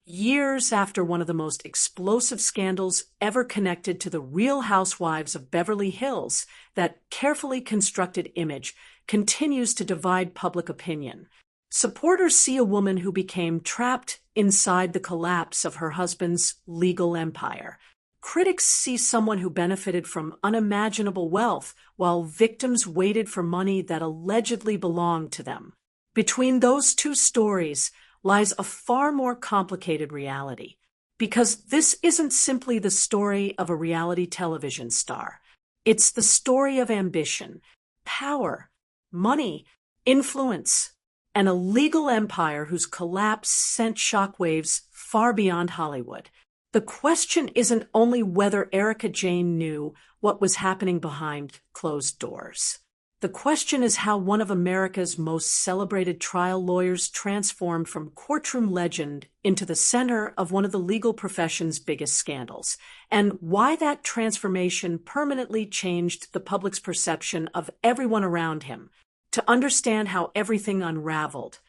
years after one of the most explosive scandals ever connected to the Real Housewives of Beverly Hills, that carefully constructed image continues to divide public opinion. Supporters see a woman who became trapped inside the collapse of her husband's legal empire. Critics see someone who benefited from unimaginable wealth, while victims waited for money that allegedly belonged to them. Between those two stories lies a far more complicated reality, because this isn't simply the story of a reality television star. It's the story of ambition, power, money, influence, and a legal empire whose collapse sent shockwaves far beyond Hollywood. The question isn't only whether Erika Jayne knew what was happening behind closed doors. The question is how one of America's most celebrated trial lawyers transformed from courtroom legend into the center of one of the legal profession's biggest scandals, and why that transformation permanently changed the public's perception of everyone around him. To understand how everything unraveled,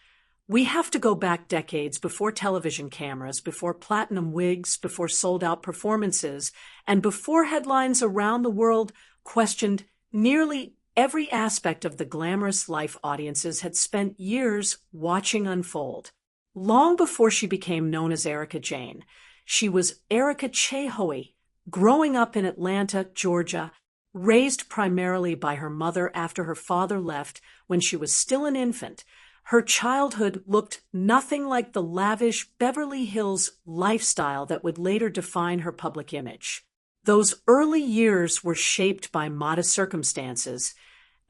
we have to go back decades before television cameras, before platinum wigs, before sold-out performances, and before headlines around the world questioned nearly every aspect of the glamorous life audiences had spent years watching unfold. Long before she became known as Erika Jayne, she was Erika Jayne, growing up in Atlanta, Georgia, raised primarily by her mother after her father left when she was still an infant. Her childhood looked nothing like the lavish Beverly Hills lifestyle that would later define her public image. Those early years were shaped by modest circumstances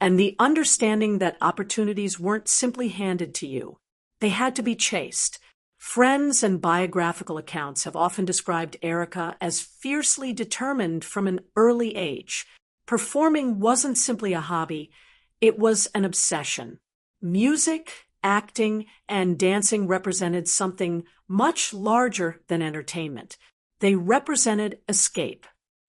and the understanding that opportunities weren't simply handed to you. They had to be chased. Friends and biographical accounts have often described Erika as fiercely determined from an early age. Performing wasn't simply a hobby, it was an obsession. Music, acting, and dancing represented something much larger than entertainment. They represented escape.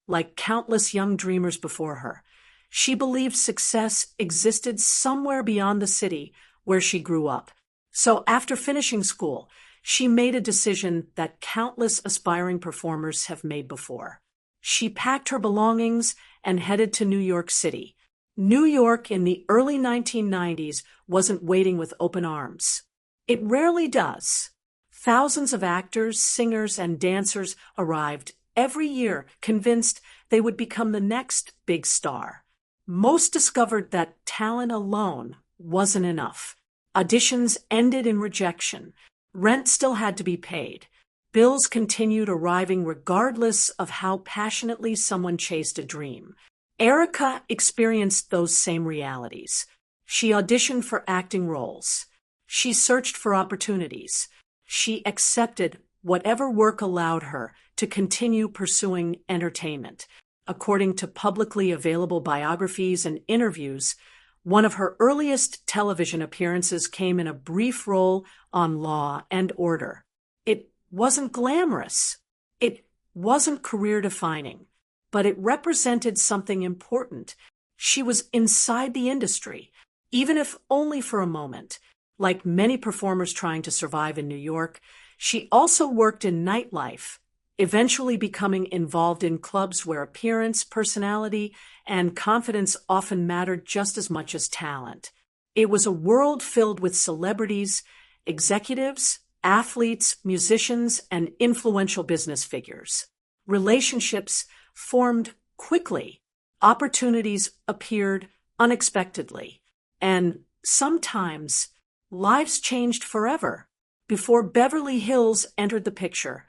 Like countless young dreamers before her, she believed success existed somewhere beyond the city where she grew up. So after finishing school, she made a decision that countless aspiring performers have made before. She packed her belongings and headed to New York City. New York in the early 1990s wasn't waiting with open arms. It rarely does. Thousands of actors, singers, and dancers arrived every year, convinced they would become the next big star. Most discovered that talent alone wasn't enough. Auditions ended in rejection. Rent still had to be paid. Bills continued arriving regardless of how passionately someone chased a dream. Erika experienced those same realities. She auditioned for acting roles. She searched for opportunities. She accepted whatever work allowed her to continue pursuing entertainment. According to publicly available biographies and interviews, one of her earliest television appearances came in a brief role on Law and Order. It wasn't glamorous. It wasn't career-defining, but it represented something important. She was inside the industry, even if only for a moment. Like many performers trying to survive in New York, she also worked in nightlife, eventually becoming involved in clubs where appearance, personality, and confidence often mattered just as much as talent. It was a world filled with celebrities, executives, athletes, musicians, and influential business figures. Relationships formed quickly. Opportunities appeared unexpectedly. And sometimes lives changed forever. Before Beverly Hills entered the picture,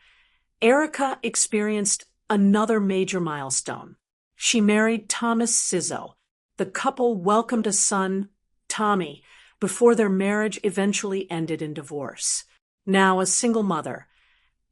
Erika experienced another major milestone. She married Thomas Sizzo. The couple welcomed a son, Tommy, before their marriage eventually ended in divorce. Now a single mother,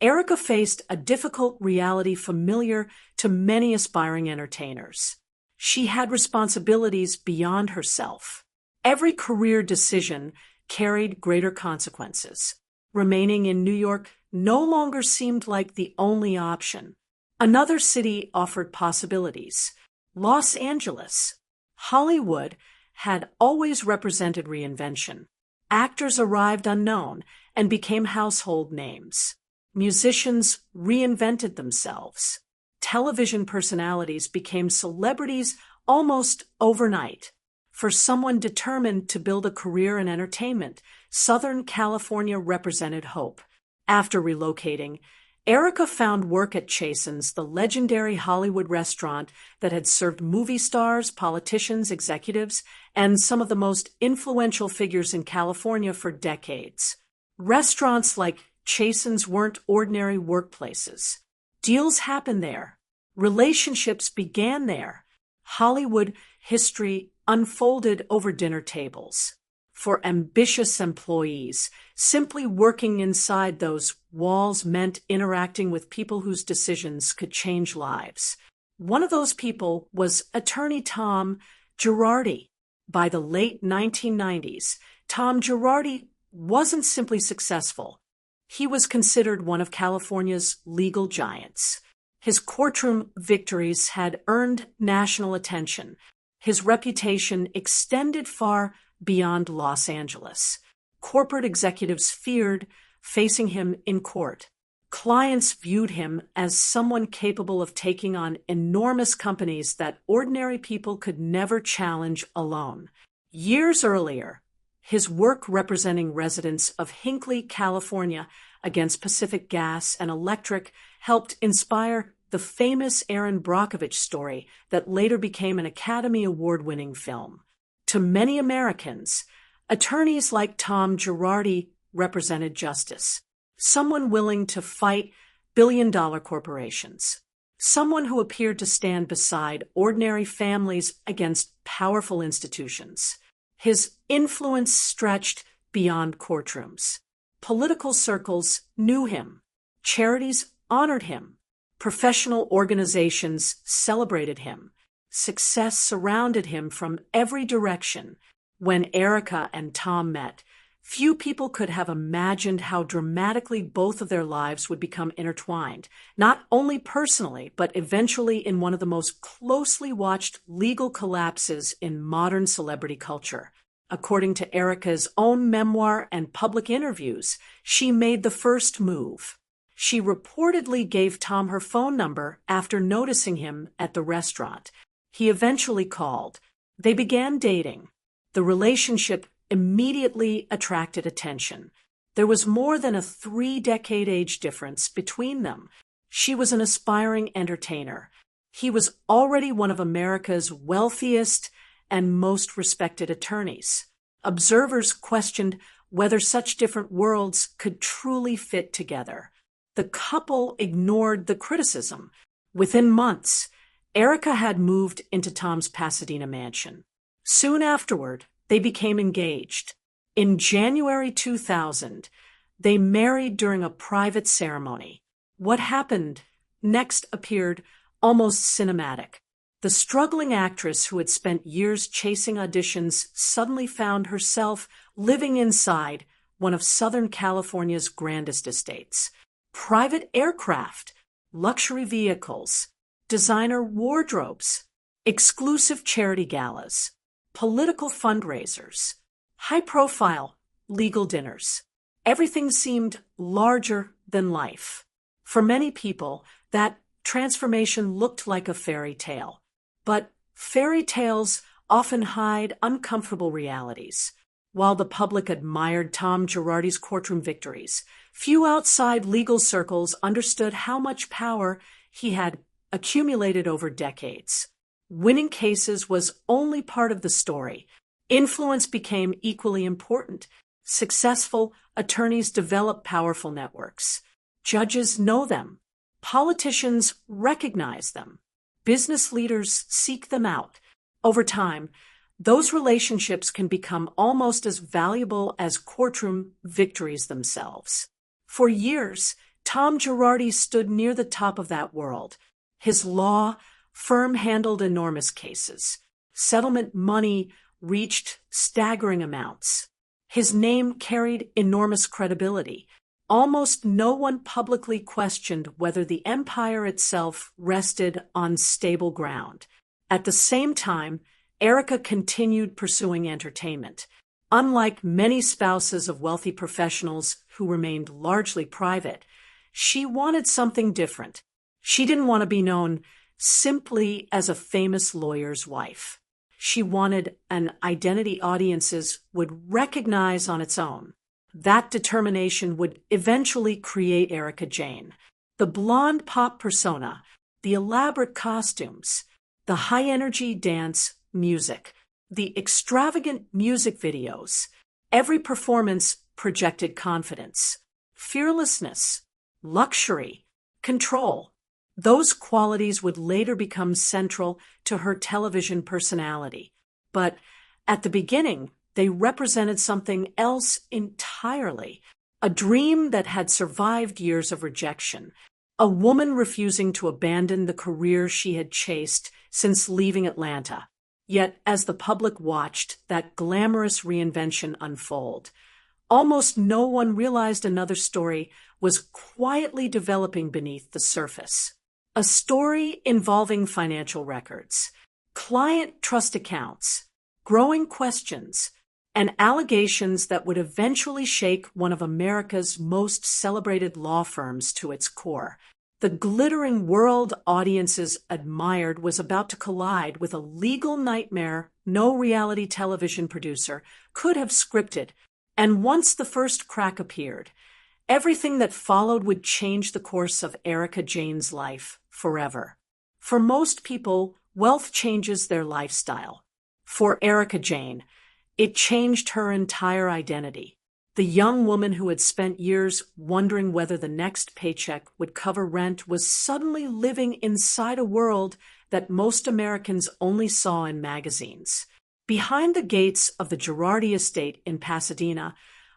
Erika faced a difficult reality familiar to many aspiring entertainers. She had responsibilities beyond herself. Every career decision carried greater consequences. Remaining in New York no longer seemed like the only option. Another city offered possibilities. Los Angeles. Hollywood had always represented reinvention. Actors arrived unknown and became household names. Musicians reinvented themselves. Television personalities became celebrities almost overnight. For someone determined to build a career in entertainment, Southern California represented hope. After relocating, Erika found work at Chasen's, the legendary Hollywood restaurant that had served movie stars, politicians, executives, and some of the most influential figures in California for decades. Restaurants like Chasen's weren't ordinary workplaces. Deals happened there. Relationships began there. Hollywood history unfolded over dinner tables. For ambitious employees, simply working inside those walls meant interacting with people whose decisions could change lives. One of those people was attorney Tom Girardi. By the late 1990s, Tom Girardi wasn't simply successful. He was considered one of California's legal giants. His courtroom victories had earned national attention. His reputation extended far beyond Los Angeles. Corporate executives feared facing him in court. Clients viewed him as someone capable of taking on enormous companies that ordinary people could never challenge alone. Years earlier, his work representing residents of Hinckley, California, against Pacific Gas and Electric helped inspire the famous Erin Brockovich story that later became an Academy Award-winning film. To many Americans, attorneys like Tom Girardi represented justice, someone willing to fight billion-dollar corporations, someone who appeared to stand beside ordinary families against powerful institutions. His influence stretched beyond courtrooms. Political circles knew him. Charities honored him. Professional organizations celebrated him. Success surrounded him from every direction. When Erika and Tom met, few people could have imagined how dramatically both of their lives would become intertwined, not only personally, but eventually in one of the most closely watched legal collapses in modern celebrity culture. According to Erika's own memoir and public interviews, she made the first move. She reportedly gave Tom her phone number after noticing him at the restaurant. He eventually called. They began dating. The relationship immediately attracted attention. There was more than a 3-decade age difference between them. She was an aspiring entertainer. He was already one of America's wealthiest and most respected attorneys. Observers questioned whether such different worlds could truly fit together. The couple ignored the criticism. Within months, Erika had moved into Tom's Pasadena mansion. Soon afterward, they became engaged. In January 2000, they married during a private ceremony. What happened next appeared almost cinematic. The struggling actress who had spent years chasing auditions suddenly found herself living inside one of Southern California's grandest estates. Private aircraft, luxury vehicles, designer wardrobes, exclusive charity galas, political fundraisers, high-profile legal dinners. Everything seemed larger than life. For many people, that transformation looked like a fairy tale. But fairy tales often hide uncomfortable realities. While the public admired Tom Girardi's courtroom victories, few outside legal circles understood how much power he had accumulated over decades. Winning cases was only part of the story. Influence became equally important. Successful attorneys develop powerful networks. Judges know them. Politicians recognize them. Business leaders seek them out. Over time, those relationships can become almost as valuable as courtroom victories themselves. For years, Tom Girardi stood near the top of that world. His law firm handled enormous cases. Settlement money reached staggering amounts. His name carried enormous credibility. Almost no one publicly questioned whether the empire itself rested on stable ground. At the same time, Erika continued pursuing entertainment. Unlike many spouses of wealthy professionals who remained largely private, She wanted something different. She didn't want to be known simply as a famous lawyer's wife. She wanted an identity audiences would recognize on its own. That determination would eventually create Erika Jayne. The blonde pop persona, the elaborate costumes, the high-energy dance music, the extravagant music videos. Every performance projected confidence, fearlessness, luxury, control. Those qualities would later become central to her television personality. But at the beginning, they represented something else entirely. A dream that had survived years of rejection. A woman refusing to abandon the career she had chased since leaving Atlanta. Yet, as the public watched that glamorous reinvention unfold, almost no one realized another story was quietly developing beneath the surface. A story involving financial records, client trust accounts, growing questions, and allegations that would eventually shake one of America's most celebrated law firms to its core. The glittering world audiences admired was about to collide with a legal nightmare no reality television producer could have scripted. And once the first crack appeared, everything that followed would change the course of Erika Jayne's life forever. For most people, wealth changes their lifestyle. For Erika Jayne, it changed her entire identity. The young woman who had spent years wondering whether the next paycheck would cover rent was suddenly living inside a world that most Americans only saw in magazines. Behind the gates of the Girardi estate in Pasadena,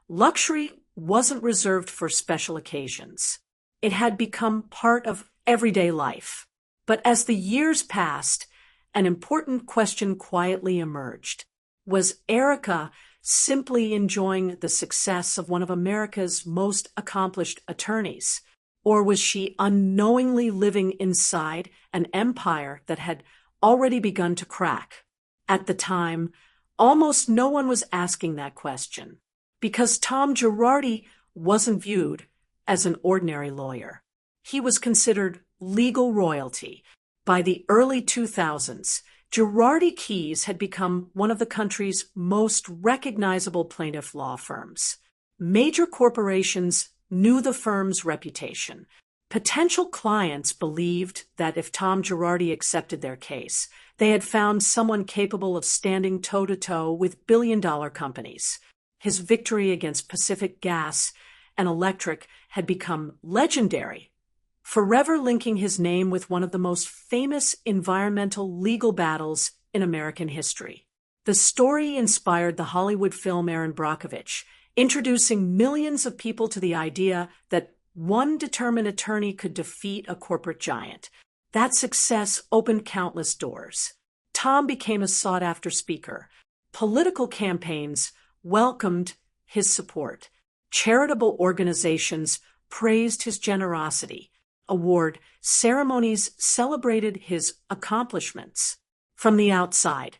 luxury wasn't reserved for special occasions. It had become part of everyday life. But as the years passed, an important question quietly emerged. Was Erika simply enjoying the success of one of America's most accomplished attorneys? Or was she unknowingly living inside an empire that had already begun to crack? At the time, almost no one was asking that question, because Tom Girardi wasn't viewed as an ordinary lawyer. He was considered legal royalty. By the early 2000s, Girardi Keys had become one of the country's most recognizable plaintiff law firms. Major corporations knew the firm's reputation. Potential clients believed that if Tom Girardi accepted their case, they had found someone capable of standing toe-to-toe with billion-dollar companies. His victory against Pacific Gas and Electric had become legendary, forever linking his name with one of the most famous environmental legal battles in American history. The story inspired the Hollywood film Erin Brockovich, introducing millions of people to the idea that one determined attorney could defeat a corporate giant. That success opened countless doors. Tom became a sought-after speaker. Political campaigns welcomed his support. Charitable organizations praised his generosity. Award ceremonies celebrated his accomplishments. From the outside,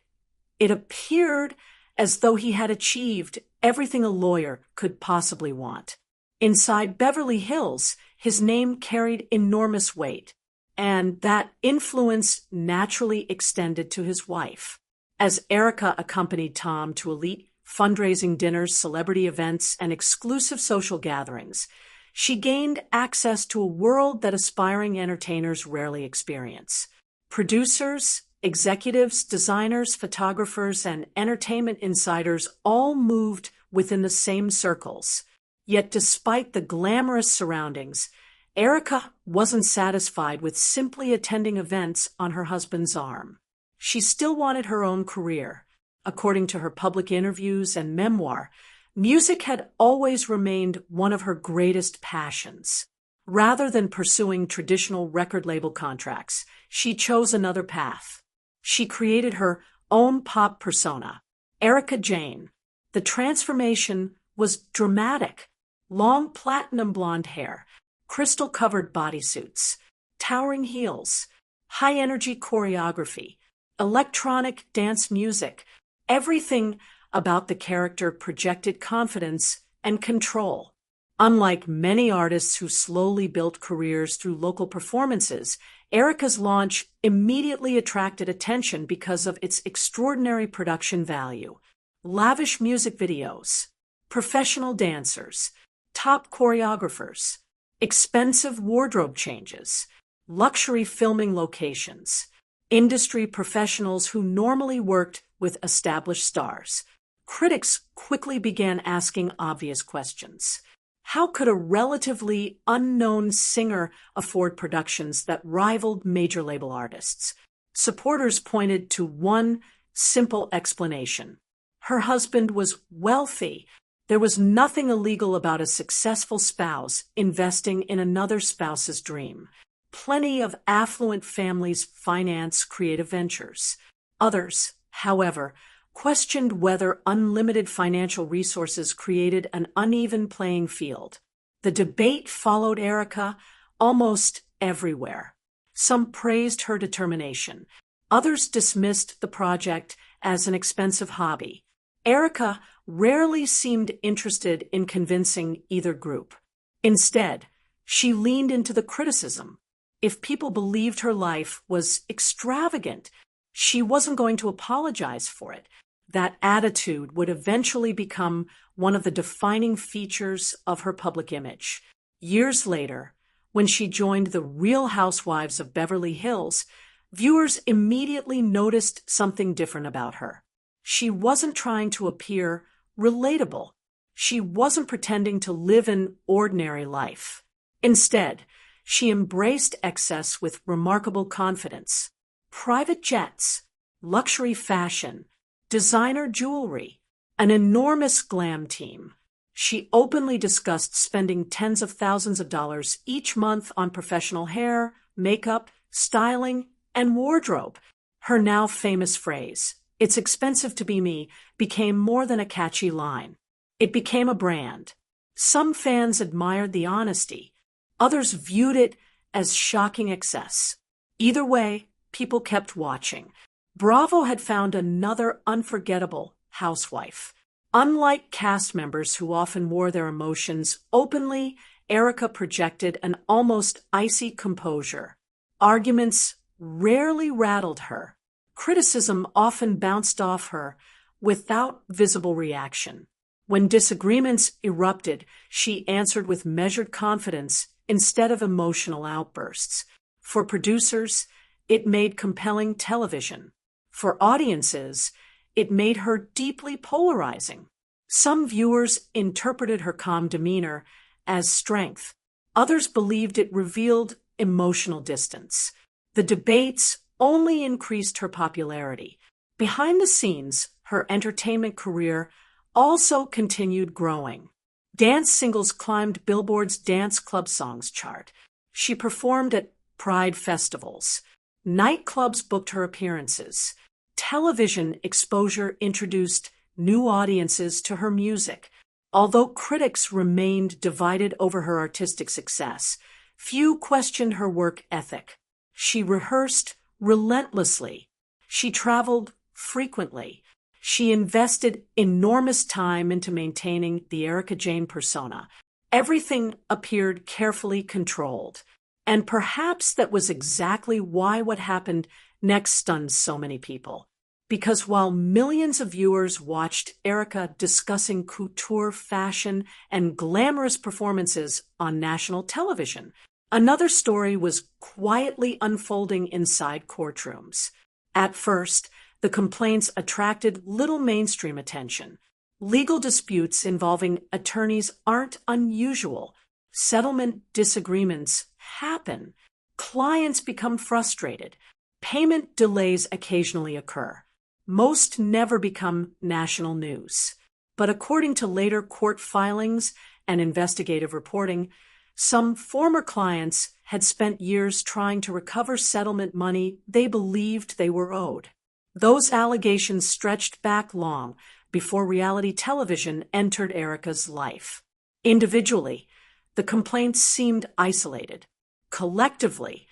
it appeared as though he had achieved everything a lawyer could possibly want. Inside Beverly Hills, his name carried enormous weight, and that influence naturally extended to his wife. As Erika accompanied Tom to elite fundraising dinners, celebrity events, and exclusive social gatherings, she gained access to a world that aspiring entertainers rarely experience. Producers, executives, designers, photographers, and entertainment insiders all moved within the same circles. Yet despite the glamorous surroundings, Erika wasn't satisfied with simply attending events on her husband's arm. She still wanted her own career. According to her public interviews and memoir, music had always remained one of her greatest passions. Rather than pursuing traditional record label contracts, she chose another path. She created her own pop persona, Erika Jayne. The transformation was dramatic. Long platinum blonde hair, crystal-covered bodysuits, towering heels, high-energy choreography, electronic dance music. Everything about the character projected confidence and control. Unlike many artists who slowly built careers through local performances, Erika's launch immediately attracted attention because of its extraordinary production value. Lavish music videos, professional dancers, top choreographers, expensive wardrobe changes, luxury filming locations, industry professionals who normally worked with established stars. Critics quickly began asking obvious questions. How could a relatively unknown singer afford productions that rivaled major label artists? Supporters pointed to one simple explanation. Her husband was wealthy. There was nothing illegal about a successful spouse investing in another spouse's dream. Plenty of affluent families finance creative ventures. Others, however, questioned whether unlimited financial resources created an uneven playing field. The debate followed Erika almost everywhere. Some praised her determination. Others dismissed the project as an expensive hobby. Erika rarely seemed interested in convincing either group. Instead, she leaned into the criticism. If people believed her life was extravagant, she wasn't going to apologize for it. That attitude would eventually become one of the defining features of her public image. Years later, when she joined the Real Housewives of Beverly Hills, viewers immediately noticed something different about her. She wasn't trying to appear relatable. She wasn't pretending to live an ordinary life. Instead, she embraced excess with remarkable confidence. Private jets, luxury fashion, designer jewelry, an enormous glam team. She openly discussed spending tens of thousands of dollars each month on professional hair, makeup, styling, and wardrobe. Her now famous phrase, "It's expensive to be me," became more than a catchy line. It became a brand. Some fans admired the honesty. Others viewed it as shocking excess. Either way, people kept watching. Bravo had found another unforgettable housewife. Unlike cast members who often wore their emotions openly, Erika projected an almost icy composure. Arguments rarely rattled her. Criticism often bounced off her without visible reaction. When disagreements erupted, she answered with measured confidence instead of emotional outbursts. For producers, it made compelling television. For audiences, it made her deeply polarizing. Some viewers interpreted her calm demeanor as strength. Others believed it revealed emotional distance. The debates only increased her popularity. Behind the scenes, her entertainment career also continued growing. Dance singles climbed Billboard's Dance Club Songs chart. She performed at Pride festivals. Nightclubs booked her appearances. Television exposure introduced new audiences to her music. Although critics remained divided over her artistic success, few questioned her work ethic. She rehearsed relentlessly. She traveled frequently. She invested enormous time into maintaining the Erika Jayne persona. Everything appeared carefully controlled. And perhaps that was exactly why what happened next stunned so many people. Because while millions of viewers watched Erika discussing couture, fashion, and glamorous performances on national television, another story was quietly unfolding inside courtrooms. At first, the complaints attracted little mainstream attention. Legal disputes involving attorneys aren't unusual. Settlement disagreements happen. Clients become frustrated. Payment delays occasionally occur. Most never become national news. But according to later court filings and investigative reporting, some former clients had spent years trying to recover settlement money they believed they were owed. Those allegations stretched back long before reality television entered Erika's life. Individually, the complaints seemed isolated. Collectively,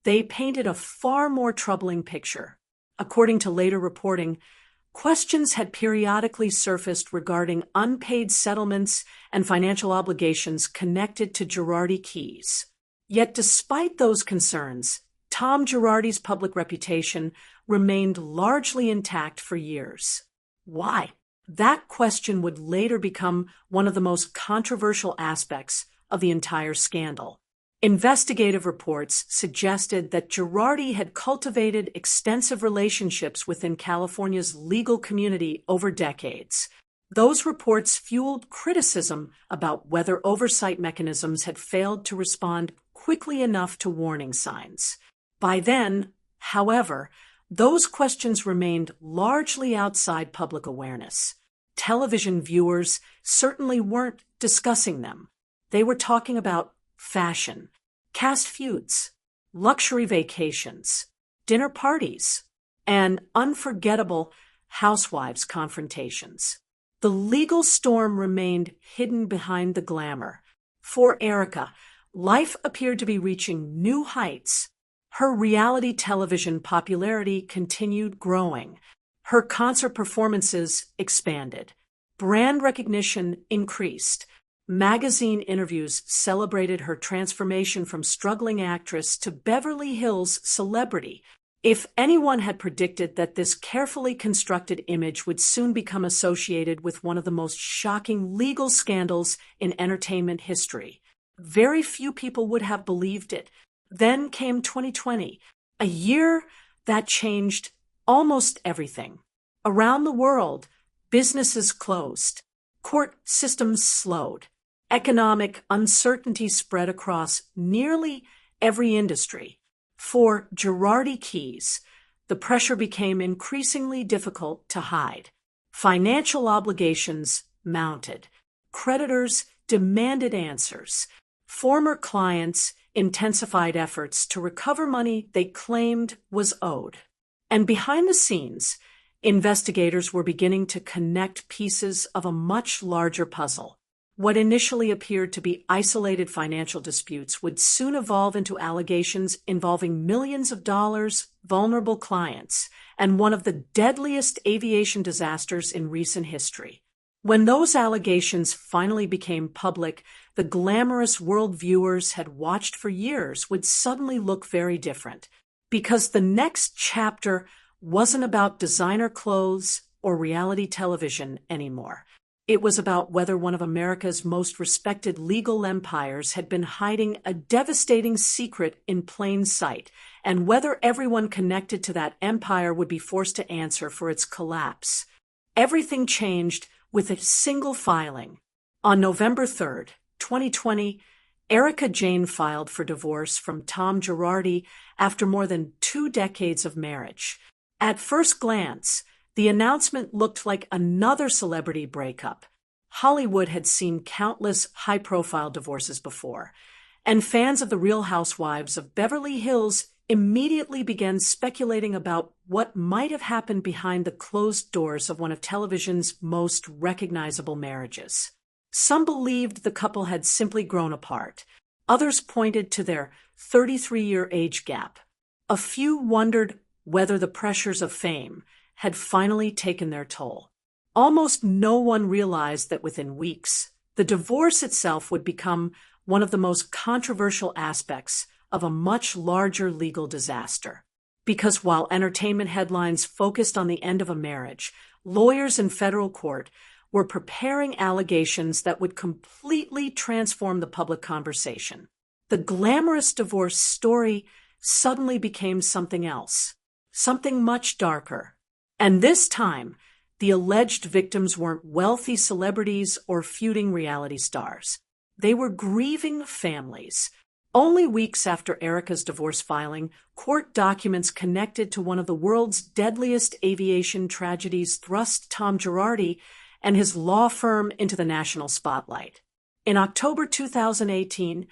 they painted a far more troubling picture. According to later reporting, questions had periodically surfaced regarding unpaid settlements and financial obligations connected to Girardi Keys. Yet despite those concerns, Tom Girardi's public reputation remained largely intact for years. Why? That question would later become one of the most controversial aspects of the entire scandal. Investigative reports suggested that Girardi had cultivated extensive relationships within California's legal community over decades. Those reports fueled criticism about whether oversight mechanisms had failed to respond quickly enough to warning signs. By then, however, those questions remained largely outside public awareness. Television viewers certainly weren't discussing them. They were talking about fashion, cast feuds, luxury vacations, dinner parties, and unforgettable housewives confrontations. The legal storm remained hidden behind the glamour. For Erika, life appeared to be reaching new heights. Her reality television popularity continued growing. Her concert performances expanded. Brand recognition increased. Magazine interviews celebrated her transformation from struggling actress to Beverly Hills celebrity. If anyone had predicted that this carefully constructed image would soon become associated with one of the most shocking legal scandals in entertainment history, very few people would have believed it. Then came 2020, a year that changed almost everything. Around the world, businesses closed, court systems slowed, economic uncertainty spread across nearly every industry. For Girardi Keys, the pressure became increasingly difficult to hide. Financial obligations mounted. Creditors demanded answers. Former clients intensified efforts to recover money they claimed was owed. And behind the scenes, investigators were beginning to connect pieces of a much larger puzzle. What initially appeared to be isolated financial disputes would soon evolve into allegations involving millions of dollars, vulnerable clients, and one of the deadliest aviation disasters in recent history. When those allegations finally became public, the glamorous world viewers had watched for years would suddenly look very different, because the next chapter wasn't about designer clothes or reality television anymore. It was about whether one of America's most respected legal empires had been hiding a devastating secret in plain sight, and whether everyone connected to that empire would be forced to answer for its collapse. Everything changed with a single filing. On November 3rd, 2020, Erika Jayne filed for divorce from Tom Girardi after more than 2 decades of marriage. At first glance, the announcement looked like another celebrity breakup. Hollywood had seen countless high-profile divorces before, and fans of the Real Housewives of Beverly Hills immediately began speculating about what might have happened behind the closed doors of one of television's most recognizable marriages. Some believed the couple had simply grown apart. Others pointed to their 33-year age gap. A few wondered whether the pressures of fame had finally taken their toll. Almost no one realized that within weeks, the divorce itself would become one of the most controversial aspects of a much larger legal disaster. Because while entertainment headlines focused on the end of a marriage, lawyers in federal court were preparing allegations that would completely transform the public conversation. The glamorous divorce story suddenly became something else, something much darker. And this time, the alleged victims weren't wealthy celebrities or feuding reality stars. They were grieving families. Only weeks after Erika's divorce filing, court documents connected to one of the world's deadliest aviation tragedies thrust Tom Girardi and his law firm into the national spotlight. In October 2018,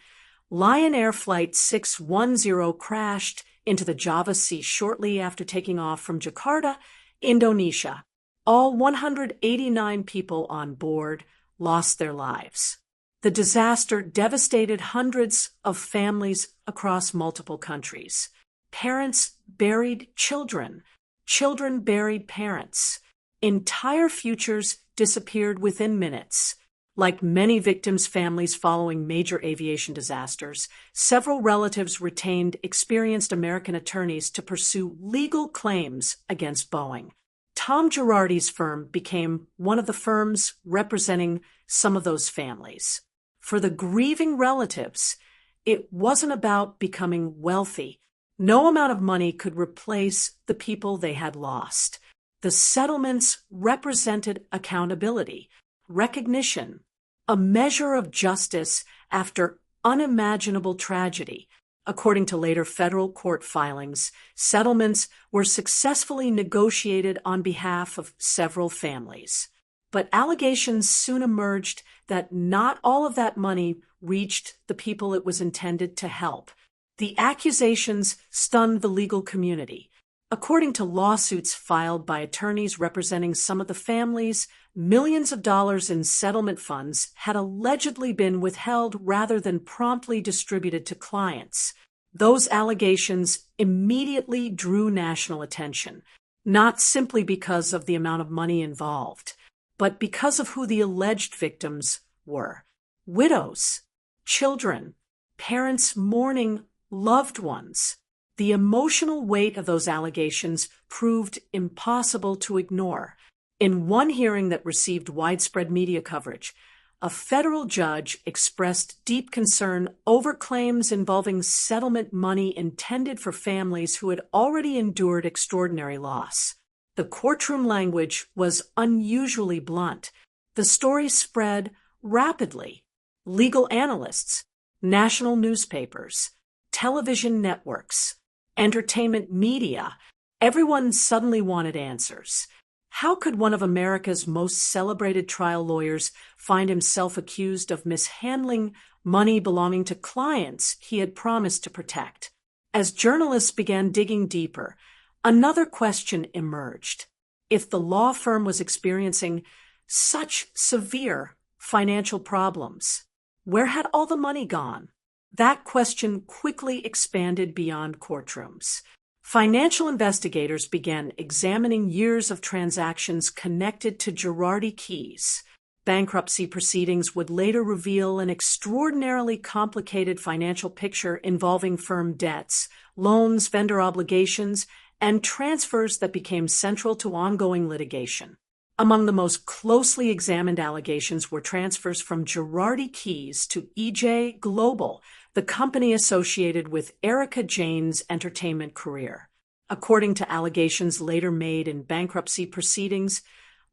Lion Air Flight 610 crashed into the Java Sea shortly after taking off from Jakarta, Indonesia. All 189 people on board lost their lives. The disaster devastated hundreds of families across multiple countries. Parents buried children. Children buried parents. entire futures disappeared within minutes. Like many victims' families following major aviation disasters, several relatives retained experienced American attorneys to pursue legal claims against Boeing. Tom Girardi's firm became one of the firms representing some of those families. For the grieving relatives, it wasn't about becoming wealthy. No amount of money could replace the people they had lost. The settlements represented accountability, recognition, a measure of justice after unimaginable tragedy. According to later federal court filings, settlements were successfully negotiated on behalf of several families. But allegations soon emerged that not all of that money reached the people it was intended to help. The accusations stunned the legal community. According to lawsuits filed by attorneys representing some of the families, millions of dollars in settlement funds had allegedly been withheld rather than promptly distributed to clients. Those allegations immediately drew national attention, not simply because of the amount of money involved, but because of who the alleged victims were. Widows, children, parents mourning loved ones. The emotional weight of those allegations proved impossible to ignore. In one hearing that received widespread media coverage, a federal judge expressed deep concern over claims involving settlement money intended for families who had already endured extraordinary loss. The courtroom language was unusually blunt. The story spread rapidly. Legal analysts, national newspapers, television networks, entertainment media, everyone suddenly wanted answers. How could one of America's most celebrated trial lawyers find himself accused of mishandling money belonging to clients he had promised to protect? As journalists began digging deeper, another question emerged. If the law firm was experiencing such severe financial problems, where had all the money gone? That question quickly expanded beyond courtrooms. Financial investigators began examining years of transactions connected to Girardi Keys. Bankruptcy proceedings would later reveal an extraordinarily complicated financial picture involving firm debts, loans, vendor obligations, and transfers that became central to ongoing litigation. Among the most closely examined allegations were transfers from Girardi Keys to EJ Global, the company associated with Erika Jayne's entertainment career. According to allegations later made in bankruptcy proceedings,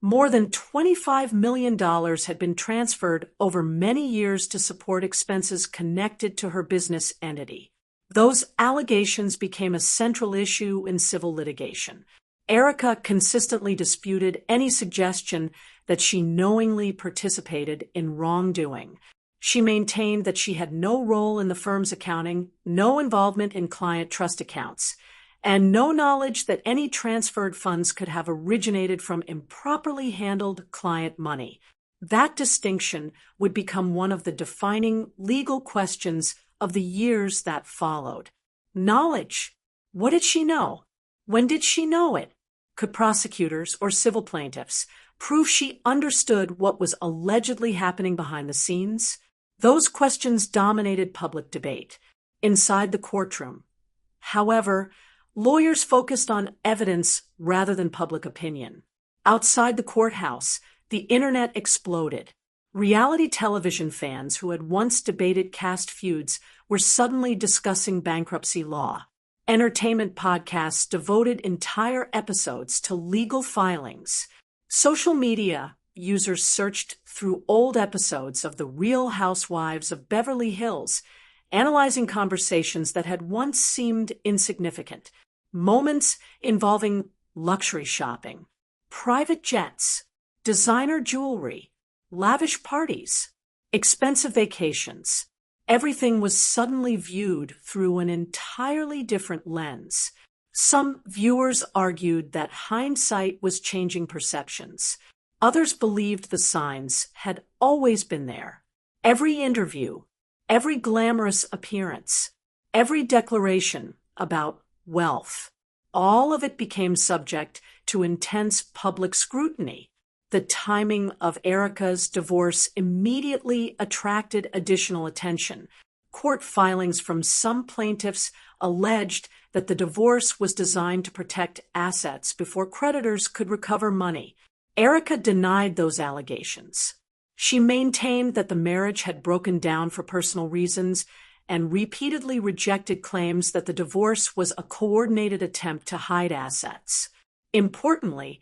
more than $25 million had been transferred over many years to support expenses connected to her business entity. Those allegations became a central issue in civil litigation. Erika consistently disputed any suggestion that she knowingly participated in wrongdoing. She maintained that she had no role in the firm's accounting, no involvement in client trust accounts, and no knowledge that any transferred funds could have originated from improperly handled client money. That distinction would become one of the defining legal questions of the years that followed. Knowledge. What did she know? When did she know it? Could prosecutors or civil plaintiffs prove she understood what was allegedly happening behind the scenes? Those questions dominated public debate inside the courtroom. However, lawyers focused on evidence rather than public opinion. Outside the courthouse, the internet exploded. Reality television fans who had once debated caste feuds were suddenly discussing bankruptcy law. Entertainment podcasts devoted entire episodes to legal filings. Social media users searched through old episodes of the Real Housewives of Beverly Hills, analyzing conversations that had once seemed insignificant. Moments involving luxury shopping, private jets, designer jewelry, lavish parties, expensive vacations. Everything was suddenly viewed through an entirely different lens. Some viewers argued that hindsight was changing perceptions. Others believed the signs had always been there. Every interview, every glamorous appearance, every declaration about wealth, all of it became subject to intense public scrutiny. The timing of Erika's divorce immediately attracted additional attention. Court filings from some plaintiffs alleged that the divorce was designed to protect assets before creditors could recover money. Erika denied those allegations. She maintained that the marriage had broken down for personal reasons and repeatedly rejected claims that the divorce was a coordinated attempt to hide assets. Importantly,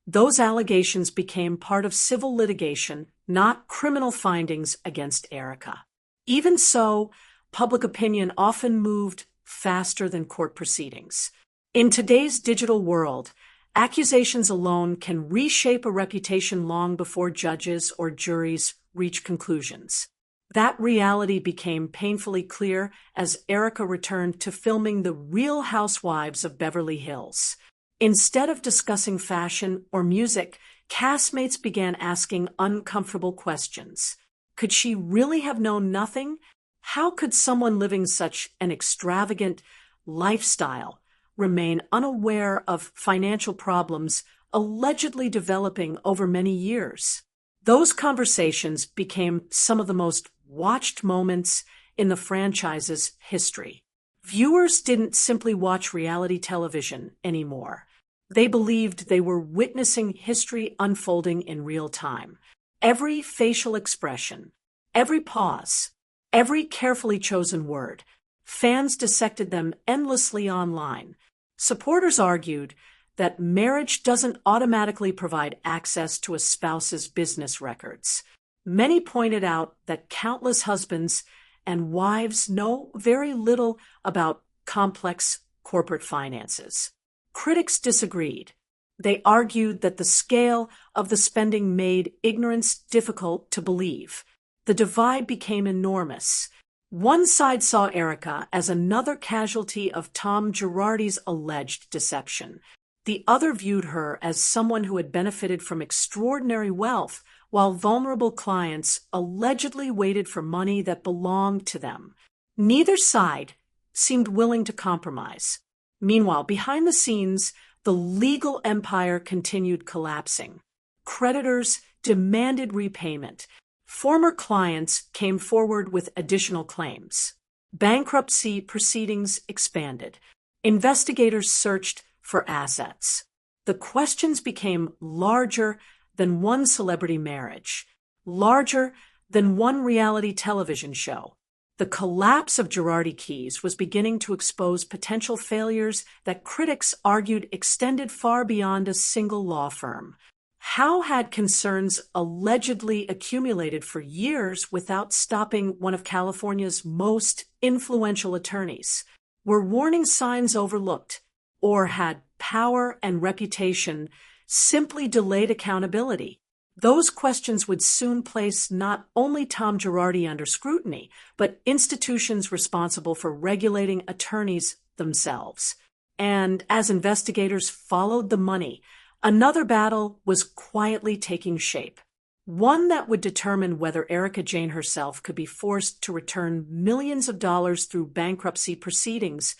those allegations became part of civil litigation, not criminal findings against Erika. Even so, public opinion often moved faster than court proceedings. In today's digital world, accusations alone can reshape a reputation long before judges or juries reach conclusions. That reality became painfully clear as Erika returned to filming the Real Housewives of Beverly Hills. Instead of discussing fashion or music, castmates began asking uncomfortable questions. Could she really have known nothing? How could someone living such an extravagant lifestyle remain unaware of financial problems allegedly developing over many years? Those conversations became some of the most watched moments in the franchise's history. Viewers didn't simply watch reality television anymore. They believed they were witnessing history unfolding in real time. Every facial expression, every pause, every carefully chosen word, fans dissected them endlessly online. Supporters argued that marriage doesn't automatically provide access to a spouse's business records. Many pointed out that countless husbands and wives know very little about complex corporate finances. Critics disagreed. They argued that the scale of the spending made ignorance difficult to believe. The divide became enormous. One side saw Erika as another casualty of Tom Girardi's alleged deception. The other viewed her as someone who had benefited from extraordinary wealth, while vulnerable clients allegedly waited for money that belonged to them. Neither side seemed willing to compromise. Meanwhile, behind the scenes, the legal empire continued collapsing. Creditors demanded repayment. Former clients came forward with additional claims. Bankruptcy proceedings expanded. Investigators searched for assets. The questions became larger than one celebrity marriage, larger than one reality television show. The collapse of Girardi Keys was beginning to expose potential failures that critics argued extended far beyond a single law firm. How had concerns allegedly accumulated for years without stopping one of California's most influential attorneys? Were warning signs overlooked, or had power and reputation simply delayed accountability? Those questions would soon place not only Tom Girardi under scrutiny, but institutions responsible for regulating attorneys themselves. And as investigators followed the money, another battle was quietly taking shape. One that would determine whether Erika Jayne herself could be forced to return millions of dollars through bankruptcy proceedings,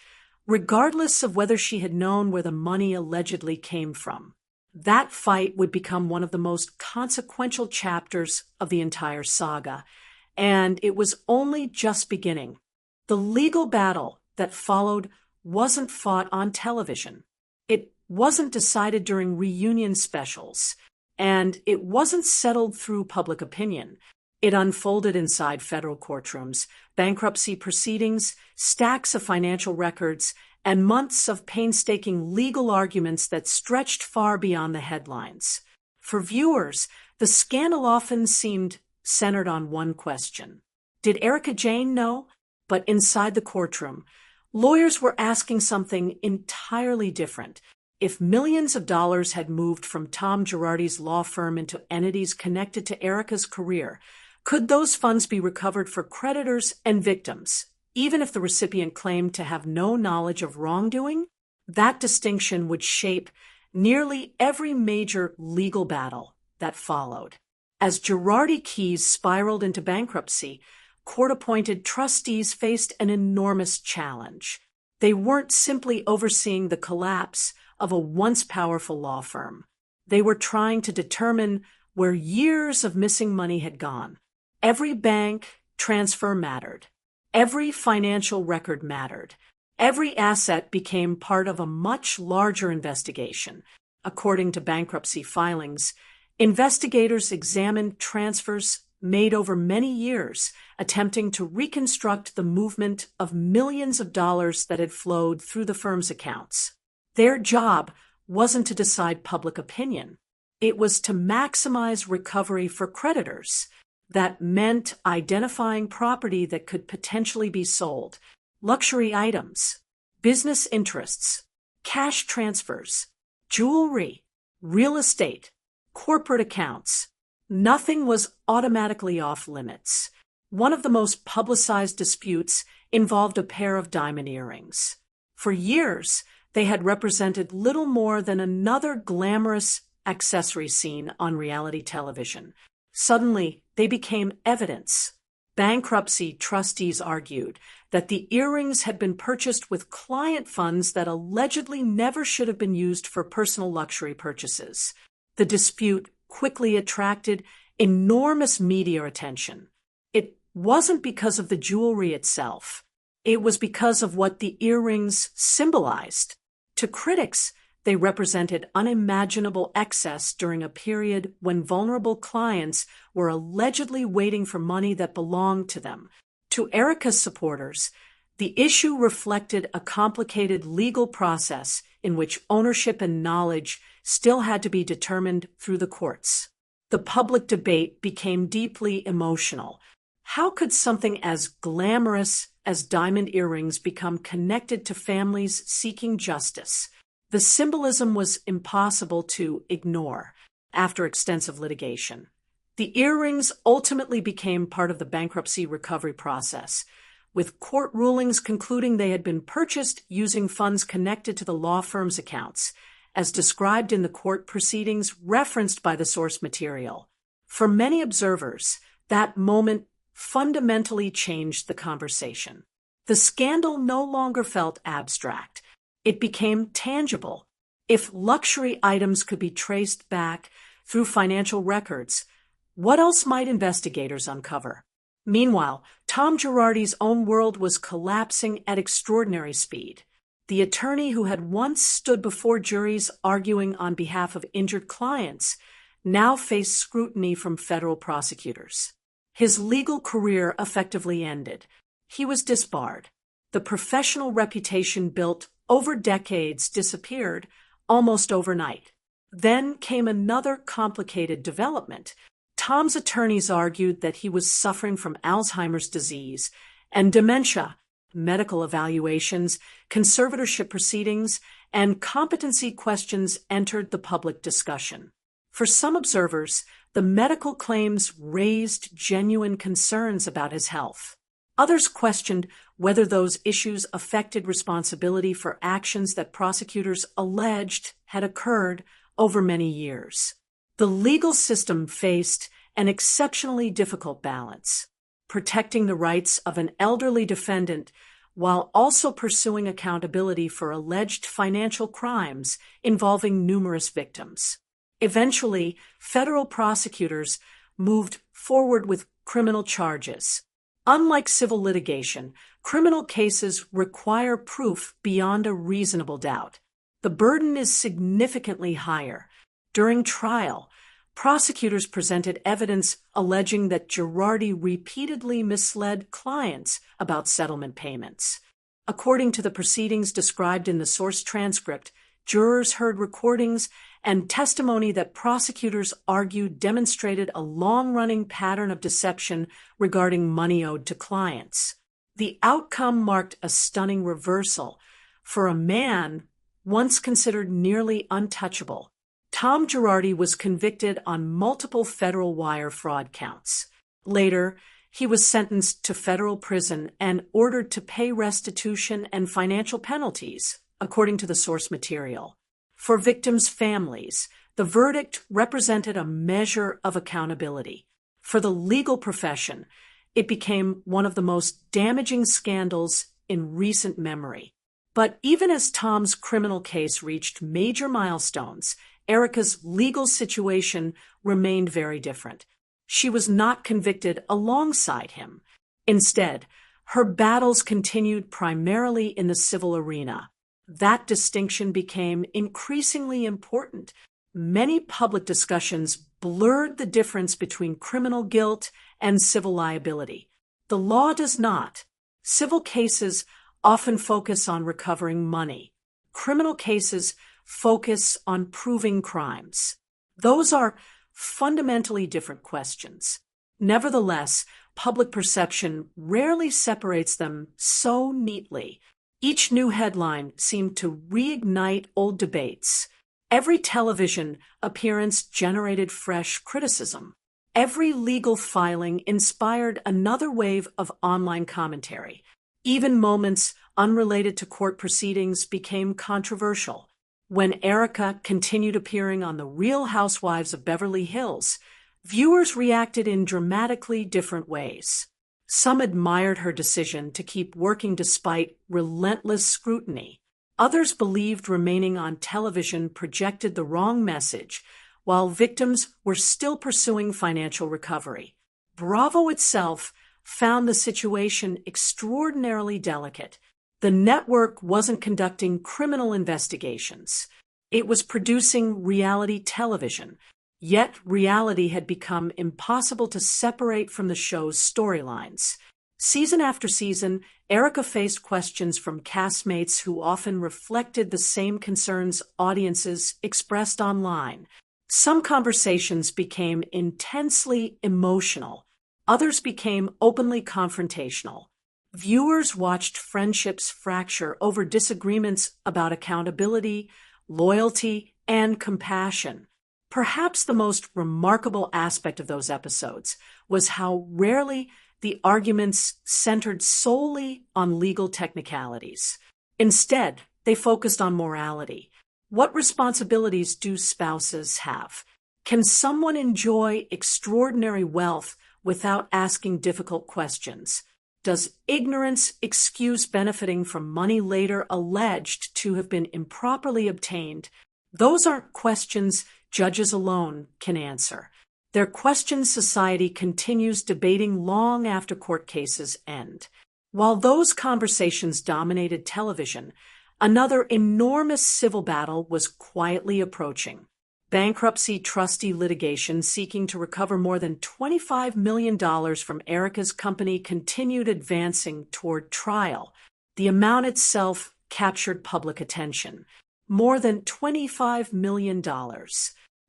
regardless of whether she had known where the money allegedly came from. That fight would become one of the most consequential chapters of the entire saga, and it was only just beginning. The legal battle that followed wasn't fought on television. It wasn't decided during reunion specials, and it wasn't settled through public opinion. It unfolded inside federal courtrooms, bankruptcy proceedings, stacks of financial records, and months of painstaking legal arguments that stretched far beyond the headlines. For viewers, the scandal often seemed centered on one question. Did Erika Jayne know? But inside the courtroom, lawyers were asking something entirely different. If millions of dollars had moved from Tom Girardi's law firm into entities connected to Erika's career, could those funds be recovered for creditors and victims, even if the recipient claimed to have no knowledge of wrongdoing? That distinction would shape nearly every major legal battle that followed. As Girardi Keys spiraled into bankruptcy, court-appointed trustees faced an enormous challenge. They weren't simply overseeing the collapse of a once powerful law firm. They were trying to determine where years of missing money had gone. Every bank transfer mattered. Every financial record mattered. Every asset became part of a much larger investigation. According to bankruptcy filings, investigators examined transfers made over many years, attempting to reconstruct the movement of millions of dollars that had flowed through the firm's accounts. Their job wasn't to decide public opinion. It was to maximize recovery for creditors. That meant identifying property that could potentially be sold, luxury items, business interests, cash transfers, jewelry, real estate, corporate accounts. Nothing was automatically off limits. One of the most publicized disputes involved a pair of diamond earrings. For years, they had represented little more than another glamorous accessory seen on reality television. Suddenly, they became evidence. Bankruptcy trustees argued that the earrings had been purchased with client funds that allegedly never should have been used for personal luxury purchases. The dispute quickly attracted enormous media attention. It wasn't because of the jewelry itself. It was because of what the earrings symbolized. To critics, they represented unimaginable excess during a period when vulnerable clients were allegedly waiting for money that belonged to them. To Erika's supporters, the issue reflected a complicated legal process in which ownership and knowledge still had to be determined through the courts. The public debate became deeply emotional. How could something as glamorous as diamond earrings become connected to families seeking justice? The symbolism was impossible to ignore after extensive litigation. The earrings ultimately became part of the bankruptcy recovery process, with court rulings concluding they had been purchased using funds connected to the law firm's accounts, as described in the court proceedings referenced by the source material. For many observers, that moment fundamentally changed the conversation. The scandal no longer felt abstract. It became tangible. If luxury items could be traced back through financial records, what else might investigators uncover? Meanwhile, Tom Girardi's own world was collapsing at extraordinary speed. The attorney who had once stood before juries arguing on behalf of injured clients now faced scrutiny from federal prosecutors. His legal career effectively ended. He was disbarred. The professional reputation built over decades disappeared almost overnight. Then came another complicated development. Tom's attorneys argued that he was suffering from Alzheimer's disease and dementia. Medical evaluations, conservatorship proceedings, and competency questions entered the public discussion. For some observers, the medical claims raised genuine concerns about his health. Others questioned whether those issues affected responsibility for actions that prosecutors alleged had occurred over many years. The legal system faced an exceptionally difficult balance, protecting the rights of an elderly defendant while also pursuing accountability for alleged financial crimes involving numerous victims. Eventually, federal prosecutors moved forward with criminal charges. Unlike civil litigation, criminal cases require proof beyond a reasonable doubt. The burden is significantly higher. During trial, prosecutors presented evidence alleging that Girardi repeatedly misled clients about settlement payments. According to the proceedings described in the source transcript, jurors heard recordings and testimony that prosecutors argued demonstrated a long-running pattern of deception regarding money owed to clients. The outcome marked a stunning reversal. For a man once considered nearly untouchable, Tom Girardi was convicted on multiple federal wire fraud counts. Later, he was sentenced to federal prison and ordered to pay restitution and financial penalties, according to the source material. For victims' families, the verdict represented a measure of accountability. For the legal profession, it became one of the most damaging scandals in recent memory. But even as Tom's criminal case reached major milestones, Erika's legal situation remained very different. She was not convicted alongside him. Instead, her battles continued primarily in the civil arena. That distinction became increasingly important. Many public discussions blurred the difference between criminal guilt and civil liability. The law does not. Civil cases often focus on recovering money. Criminal cases focus on proving crimes. Those are fundamentally different questions. Nevertheless, public perception rarely separates them so neatly. Each new headline seemed to reignite old debates. Every television appearance generated fresh criticism. Every legal filing inspired another wave of online commentary. Even moments unrelated to court proceedings became controversial. When Erika continued appearing on the Real Housewives of Beverly Hills, viewers reacted in dramatically different ways. Some admired her decision to keep working despite relentless scrutiny. Others believed remaining on television projected the wrong message, while victims were still pursuing financial recovery. Bravo itself found the situation extraordinarily delicate. The network wasn't conducting criminal investigations. It was producing reality television. Yet reality had become impossible to separate from the show's storylines. Season after season, Erika faced questions from castmates who often reflected the same concerns audiences expressed online. Some conversations became intensely emotional. Others became openly confrontational. Viewers watched friendships fracture over disagreements about accountability, loyalty, and compassion. Perhaps the most remarkable aspect of those episodes was how rarely the arguments centered solely on legal technicalities. Instead, they focused on morality. What responsibilities do spouses have? Can someone enjoy extraordinary wealth without asking difficult questions? Does ignorance excuse benefiting from money later alleged to have been improperly obtained? Those aren't questions judges alone can answer. They're questions society continues debating long after court cases end. While those conversations dominated television, another enormous civil battle was quietly approaching. Bankruptcy trustee litigation seeking to recover more than $25 million from Erika's company continued advancing toward trial. The amount itself captured public attention. More than $25 million.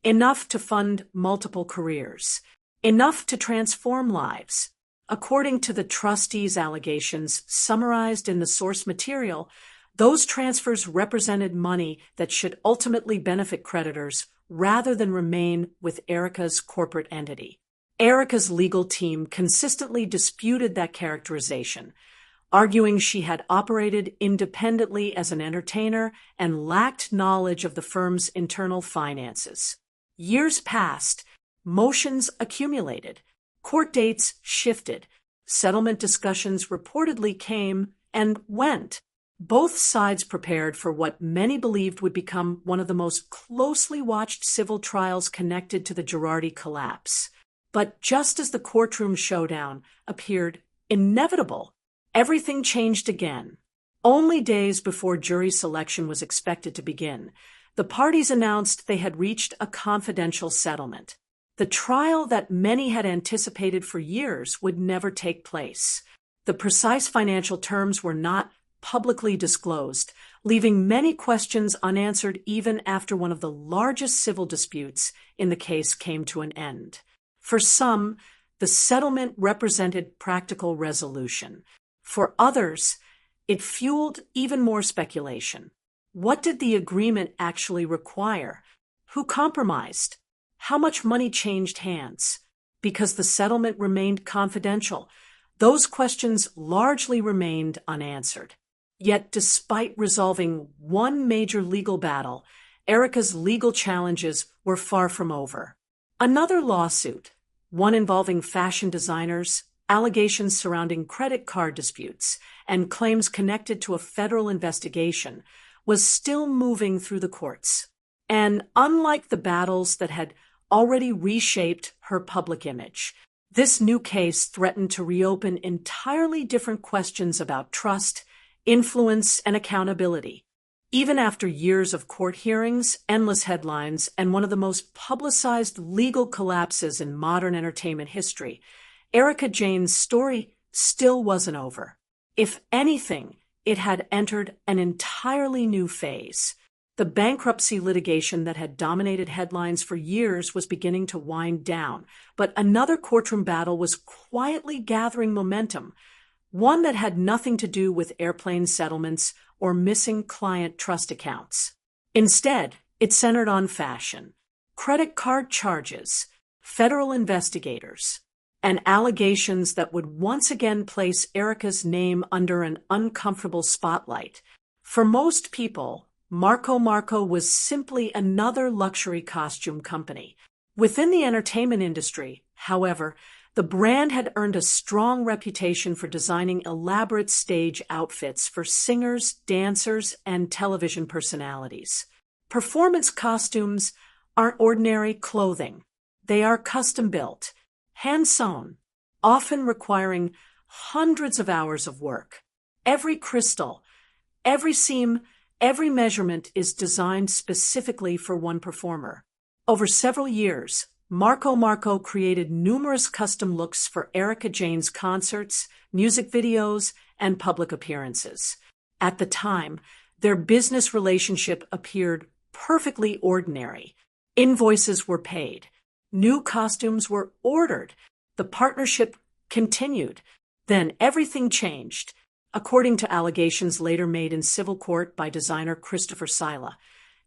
Enough to fund multiple careers. Enough to transform lives. According to the trustee's allegations summarized in the source material, those transfers represented money that should ultimately benefit creditors rather than remain with Erika's corporate entity. Erika's legal team consistently disputed that characterization, arguing she had operated independently as an entertainer and lacked knowledge of the firm's internal finances. Years passed, motions accumulated, court dates shifted, settlement discussions reportedly came and went. Both sides prepared for what many believed would become one of the most closely watched civil trials connected to the Girardi collapse. But just as the courtroom showdown appeared inevitable, everything changed again. Only days before jury selection was expected to begin, the parties announced they had reached a confidential settlement. The trial that many had anticipated for years would never take place. The precise financial terms were not publicly disclosed, leaving many questions unanswered even after one of the largest civil disputes in the case came to an end. For some, the settlement represented practical resolution. For others, it fueled even more speculation. What did the agreement actually require? Who compromised? How much money changed hands? Because the settlement remained confidential, those questions largely remained unanswered. Yet, despite resolving one major legal battle, Erika's legal challenges were far from over. Another lawsuit, one involving fashion designers, allegations surrounding credit card disputes, and claims connected to a federal investigation was still moving through the courts. And unlike the battles that had already reshaped her public image, this new case threatened to reopen entirely different questions about trust, influence, and accountability. Even after years of court hearings, endless headlines, and one of the most publicized legal collapses in modern entertainment history, Erika Jayne's story still wasn't over. If anything, it had entered an entirely new phase. The bankruptcy litigation that had dominated headlines for years was beginning to wind down, but another courtroom battle was quietly gathering momentum, one that had nothing to do with airplane settlements or missing client trust accounts. Instead, it centered on fashion, credit card charges, federal investigators, and allegations that would once again place Erika's name under an uncomfortable spotlight. For most people, Marco was simply another luxury costume company. Within the entertainment industry, however, the brand had earned a strong reputation for designing elaborate stage outfits for singers, dancers, and television personalities. Performance costumes aren't ordinary clothing. They are custom-built, hand-sewn, often requiring hundreds of hours of work. Every crystal, every seam, every measurement is designed specifically for one performer. Over several years, Marco created numerous custom looks for Erika Jayne's concerts, music videos, and public appearances. At the time, their business relationship appeared perfectly ordinary. Invoices were paid. New costumes were ordered. The partnership continued. Then everything changed. According to allegations later made in civil court by designer Christopher Sila,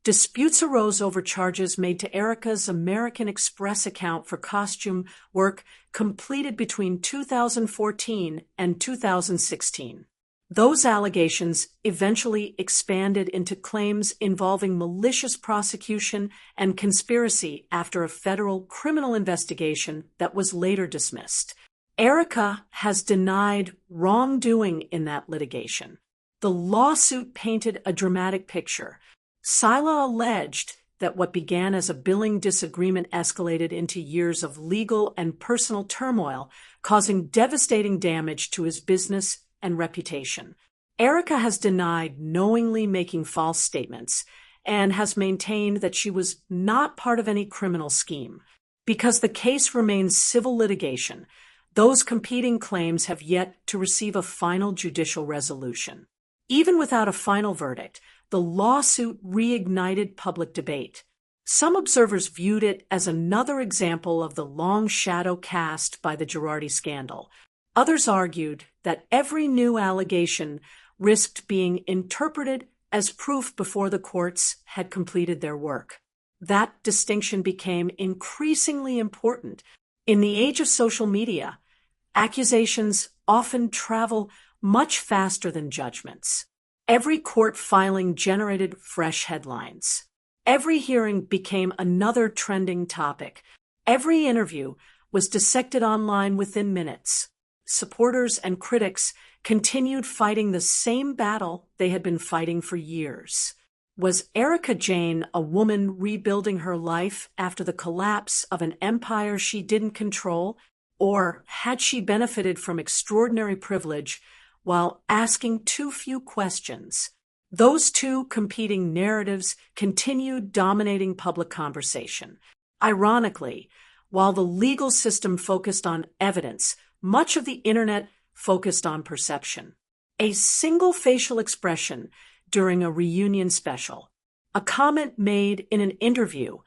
disputes arose over charges made to Erika's American Express account for costume work completed between 2014 and 2016. Those allegations eventually expanded into claims involving malicious prosecution and conspiracy after a federal criminal investigation that was later dismissed. Erika has denied wrongdoing in that litigation. The lawsuit painted a dramatic picture. Sila alleged that what began as a billing disagreement escalated into years of legal and personal turmoil, causing devastating damage to his business and reputation. Erika has denied knowingly making false statements and has maintained that she was not part of any criminal scheme. Because the case remains civil litigation, those competing claims have yet to receive a final judicial resolution. Even without a final verdict, the lawsuit reignited public debate. Some observers viewed it as another example of the long shadow cast by the Girardi scandal. Others argued that every new allegation risked being interpreted as proof before the courts had completed their work. That distinction became increasingly important. In the age of social media, accusations often travel much faster than judgments. Every court filing generated fresh headlines. Every hearing became another trending topic. Every interview was dissected online within minutes. Supporters and critics continued fighting the same battle they had been fighting for years. Was Erika Jayne a woman rebuilding her life after the collapse of an empire she didn't control? Or had she benefited from extraordinary privilege while asking too few questions? Those two competing narratives continued dominating public conversation. Ironically, while the legal system focused on evidence, much of the internet focused on perception. A single facial expression during a reunion special, a comment made in an interview,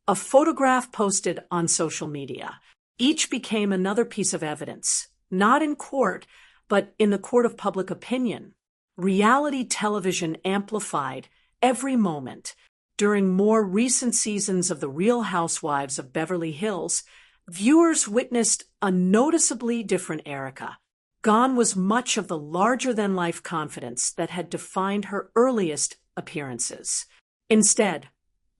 a photograph posted on social media, each became another piece of evidence, not in court, but in the court of public opinion. Reality television amplified every moment. During more recent seasons of the Real Housewives of Beverly Hills, viewers witnessed a noticeably different Erika. Gone was much of the larger-than-life confidence that had defined her earliest appearances. Instead,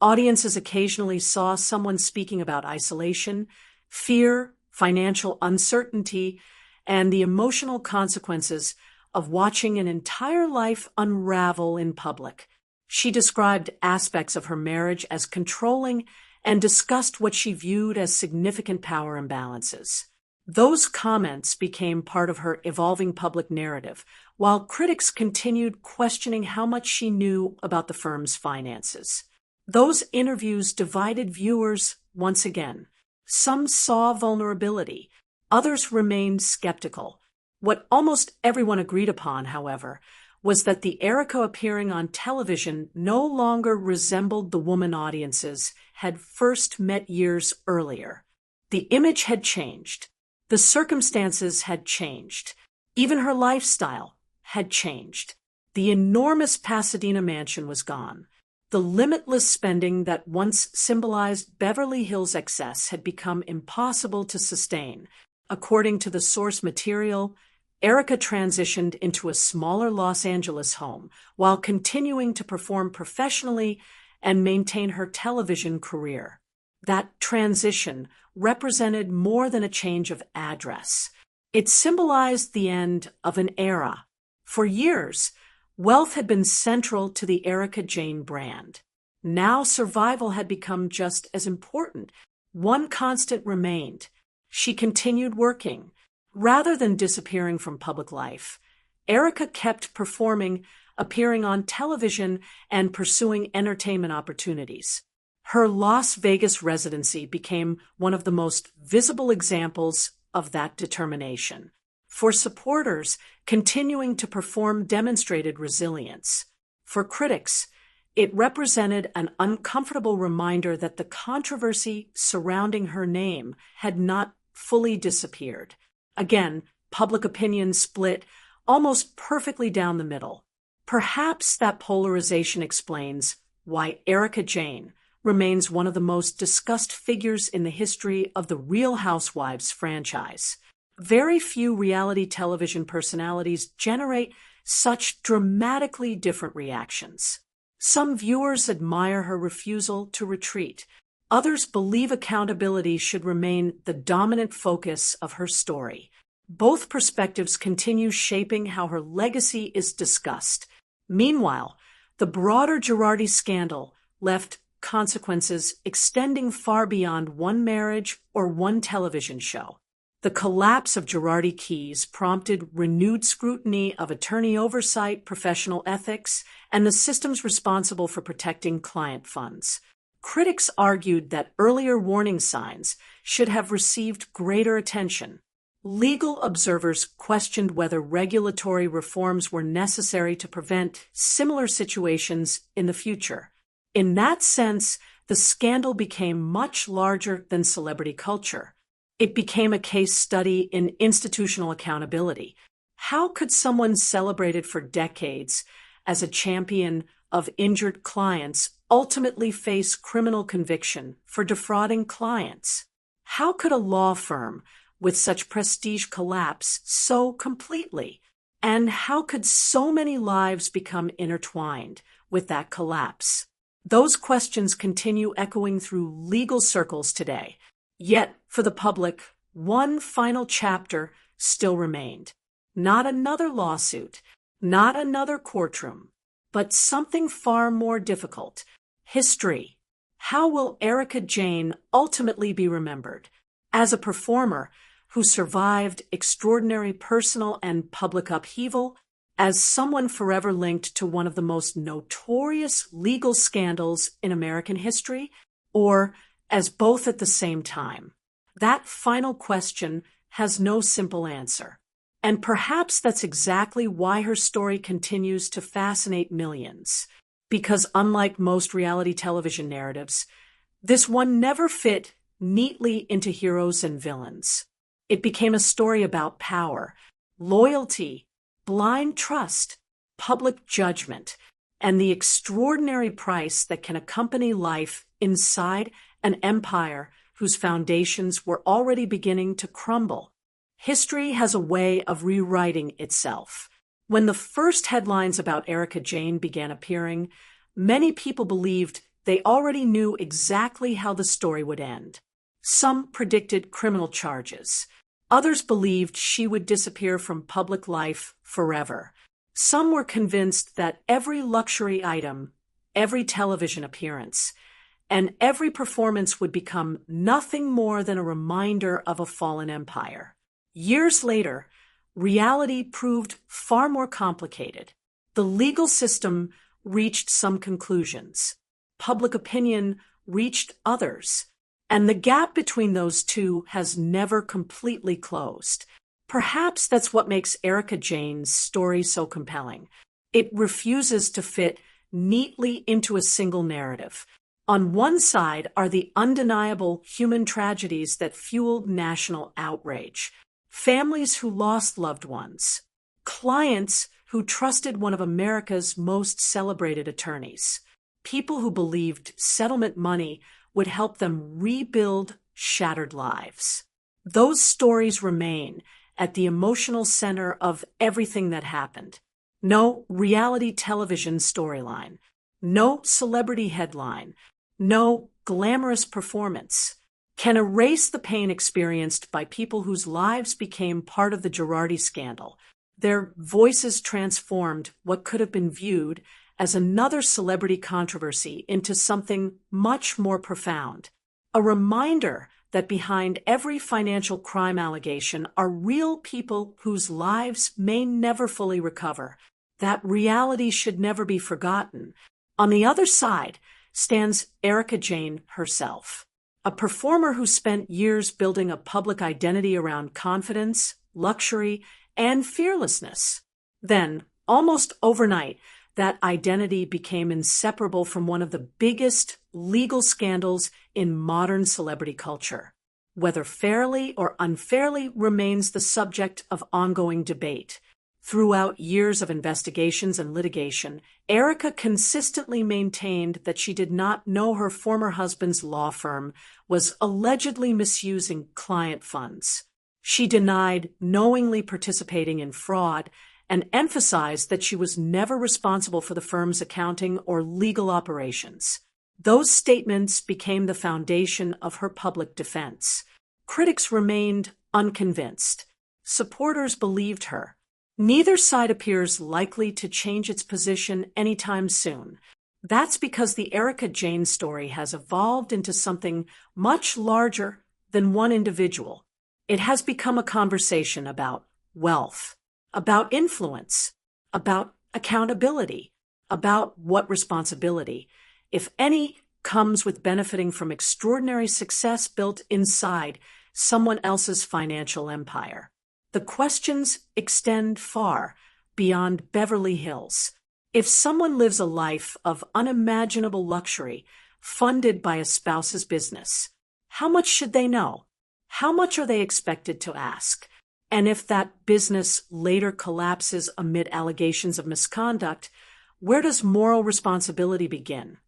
audiences occasionally saw someone speaking about isolation, fear, financial uncertainty, and the emotional consequences of watching an entire life unravel in public. She described aspects of her marriage as controlling and discussed what she viewed as significant power imbalances. Those comments became part of her evolving public narrative, while critics continued questioning how much she knew about the firm's finances. Those interviews divided viewers once again. Some saw vulnerability, others remained skeptical. What almost everyone agreed upon, however, was that the Erika appearing on television no longer resembled the woman audiences had first met years earlier. The image had changed. The circumstances had changed. Even her lifestyle had changed. The enormous Pasadena mansion was gone. The limitless spending that once symbolized Beverly Hills excess had become impossible to sustain. According to the source material, Erika transitioned into a smaller Los Angeles home while continuing to perform professionally and maintain her television career. That transition represented more than a change of address. It symbolized the end of an era. For years, wealth had been central to the Erika Jayne brand. Now survival had become just as important. One constant remained. She continued working. Rather than disappearing from public life, Erika kept performing, appearing on television, and pursuing entertainment opportunities. Her Las Vegas residency became one of the most visible examples of that determination. For supporters, continuing to perform demonstrated resilience. For critics, it represented an uncomfortable reminder that the controversy surrounding her name had not fully disappeared. Again, public opinion split almost perfectly down the middle. Perhaps that polarization explains why Erika Jayne remains one of the most discussed figures in the history of the Real Housewives franchise. Very few reality television personalities generate such dramatically different reactions. Some viewers admire her refusal to retreat. Others believe accountability should remain the dominant focus of her story. Both perspectives continue shaping how her legacy is discussed. Meanwhile, the broader Girardi scandal left consequences extending far beyond one marriage or one television show. The collapse of Girardi Keys prompted renewed scrutiny of attorney oversight, professional ethics, and the systems responsible for protecting client funds. Critics argued that earlier warning signs should have received greater attention. Legal observers questioned whether regulatory reforms were necessary to prevent similar situations in the future. In that sense, the scandal became much larger than celebrity culture. It became a case study in institutional accountability. How could someone celebrated for decades as a champion of injured clients ultimately face criminal conviction for defrauding clients? How could a law firm with such prestige collapse so completely? And how could so many lives become intertwined with that collapse? Those questions continue echoing through legal circles today. Yet, for the public, one final chapter still remained. Not another lawsuit, not another courtroom, but something far more difficult. History. How will Erika Jayne ultimately be remembered? As a performer who survived extraordinary personal and public upheaval, as someone forever linked to one of the most notorious legal scandals in American history, or as both at the same time? That final question has no simple answer. And perhaps that's exactly why her story continues to fascinate millions. Because unlike most reality television narratives, this one never fit neatly into heroes and villains. It became a story about power, loyalty, blind trust, public judgment, and the extraordinary price that can accompany life inside an empire whose foundations were already beginning to crumble. History has a way of rewriting itself. When the first headlines about Erika Jayne began appearing, many people believed they already knew exactly how the story would end. Some predicted criminal charges. Others believed she would disappear from public life forever. Some were convinced that every luxury item, every television appearance, and every performance would become nothing more than a reminder of a fallen empire. Years later, reality proved far more complicated. The legal system reached some conclusions. Public opinion reached others. And the gap between those two has never completely closed. Perhaps that's what makes Erika Jayne's story so compelling. It refuses to fit neatly into a single narrative. On one side are the undeniable human tragedies that fueled national outrage. Families who lost loved ones. Clients who trusted one of America's most celebrated attorneys. People who believed settlement money would help them rebuild shattered lives. Those stories remain at the emotional center of everything that happened. No reality television storyline, no celebrity headline, no glamorous performance can erase the pain experienced by people whose lives became part of the Girardi scandal. Their voices transformed what could have been viewed as another celebrity controversy into something much more profound. A reminder that behind every financial crime allegation are real people whose lives may never fully recover. That reality should never be forgotten. On the other side stands Erika Jayne herself, a performer who spent years building a public identity around confidence, luxury, and fearlessness. Then, almost overnight, that identity became inseparable from one of the biggest legal scandals in modern celebrity culture. Whether fairly or unfairly remains the subject of ongoing debate. Throughout years of investigations and litigation, Erika consistently maintained that she did not know her former husband's law firm was allegedly misusing client funds. She denied knowingly participating in fraud and emphasized that she was never responsible for the firm's accounting or legal operations. Those statements became the foundation of her public defense. Critics remained unconvinced. Supporters believed her. Neither side appears likely to change its position anytime soon. That's because the Erika Jayne story has evolved into something much larger than one individual. It has become a conversation about wealth, about influence, about accountability, about what responsibility, if any, comes with benefiting from extraordinary success built inside someone else's financial empire. The questions extend far beyond Beverly Hills. If someone lives a life of unimaginable luxury funded by a spouse's business, how much should they know? How much are they expected to ask? And if that business later collapses amid allegations of misconduct, where does moral responsibility begin?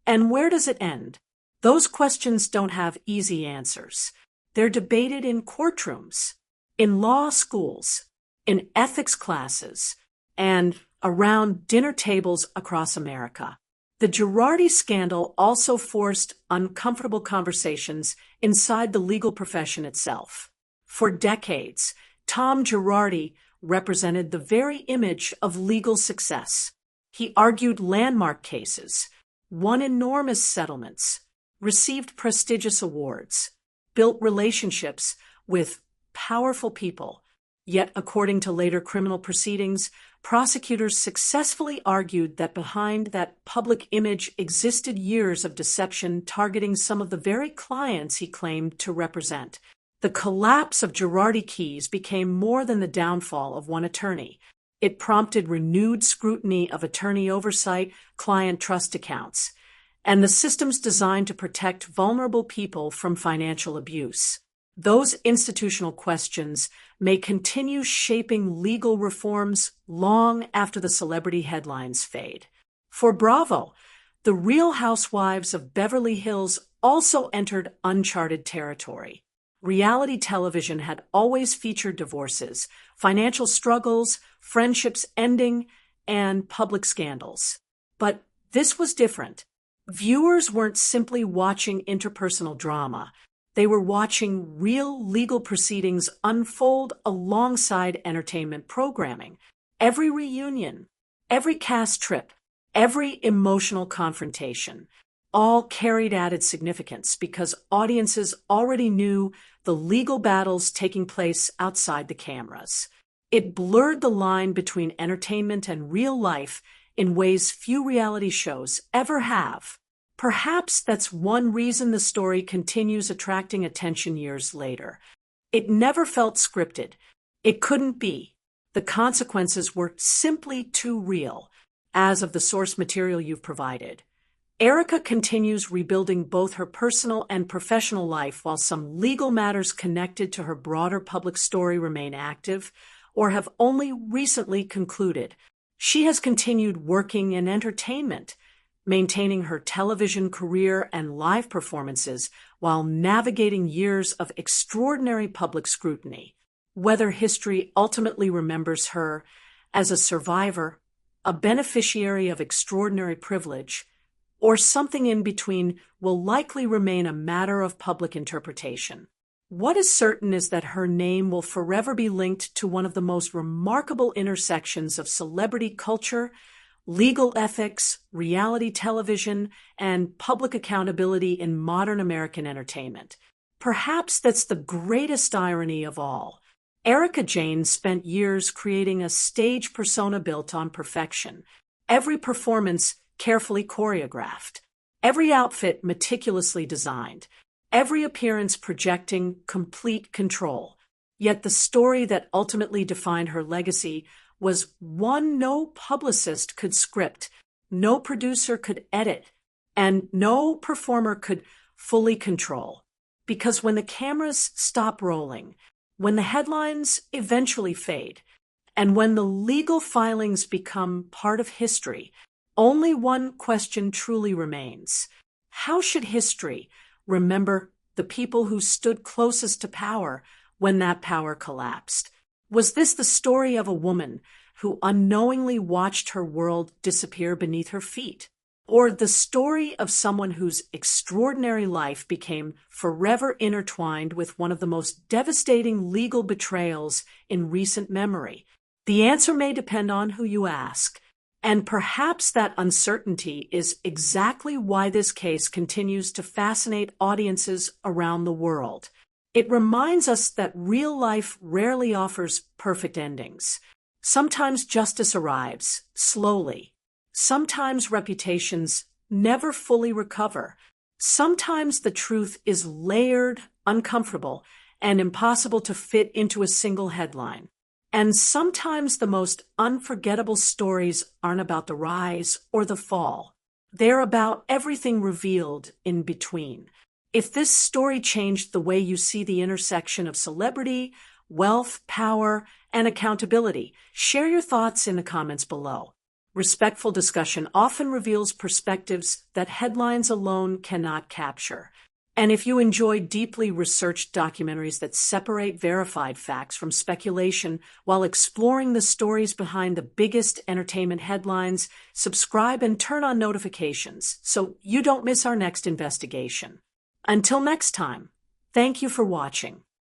And where does it end? Those questions don't have easy answers. They're debated in courtrooms, in law schools, in ethics classes, and around dinner tables across America. The Girardi scandal also forced uncomfortable conversations inside the legal profession itself. For decades, Tom Girardi represented the very image of legal success. He argued landmark cases, won enormous settlements, received prestigious awards, built relationships with powerful people. Yet, according to later criminal proceedings, prosecutors successfully argued that behind that public image existed years of deception targeting some of the very clients he claimed to represent. The collapse of Girardi Keys became more than the downfall of one attorney. It prompted renewed scrutiny of attorney oversight, client trust accounts, and the systems designed to protect vulnerable people from financial abuse. Those institutional questions may continue shaping legal reforms long after the celebrity headlines fade. For Bravo, the Real Housewives of Beverly Hills also entered uncharted territory. Reality television had always featured divorces, financial struggles, friendships ending, and public scandals. But this was different. Viewers weren't simply watching interpersonal drama. They were watching real legal proceedings unfold alongside entertainment programming. Every reunion, every cast trip, every emotional confrontation, all carried added significance because audiences already knew the legal battles taking place outside the cameras. It blurred the line between entertainment and real life in ways few reality shows ever have. Perhaps that's one reason the story continues attracting attention years later. It never felt scripted. It couldn't be. The consequences were simply too real, as of the source material you've provided. Erika continues rebuilding both her personal and professional life while some legal matters connected to her broader public story remain active or have only recently concluded. She has continued working in entertainment, maintaining her television career and live performances while navigating years of extraordinary public scrutiny. Whether history ultimately remembers her as a survivor, a beneficiary of extraordinary privilege, or something in between will likely remain a matter of public interpretation. What is certain is that her name will forever be linked to one of the most remarkable intersections of celebrity culture, legal ethics, reality television, and public accountability in modern American entertainment. Perhaps that's the greatest irony of all. Erika Jayne spent years creating a stage persona built on perfection. Every performance carefully choreographed, every outfit meticulously designed, every appearance projecting complete control. Yet the story that ultimately defined her legacy was one no publicist could script, no producer could edit, and no performer could fully control. Because when the cameras stop rolling, when the headlines eventually fade, and when the legal filings become part of history, only one question truly remains. How should history remember the people who stood closest to power when that power collapsed? Was this the story of a woman who unknowingly watched her world disappear beneath her feet? Or the story of someone whose extraordinary life became forever intertwined with one of the most devastating legal betrayals in recent memory? The answer may depend on who you ask. And perhaps that uncertainty is exactly why this case continues to fascinate audiences around the world. It reminds us that real life rarely offers perfect endings. Sometimes justice arrives, slowly. Sometimes reputations never fully recover. Sometimes the truth is layered, uncomfortable, and impossible to fit into a single headline. And sometimes the most unforgettable stories aren't about the rise or the fall. They're about everything revealed in between. If this story changed the way you see the intersection of celebrity, wealth, power, and accountability, share your thoughts in the comments below. Respectful discussion often reveals perspectives that headlines alone cannot capture. And if you enjoy deeply researched documentaries that separate verified facts from speculation while exploring the stories behind the biggest entertainment headlines, subscribe and turn on notifications so you don't miss our next investigation. Until next time, thank you for watching.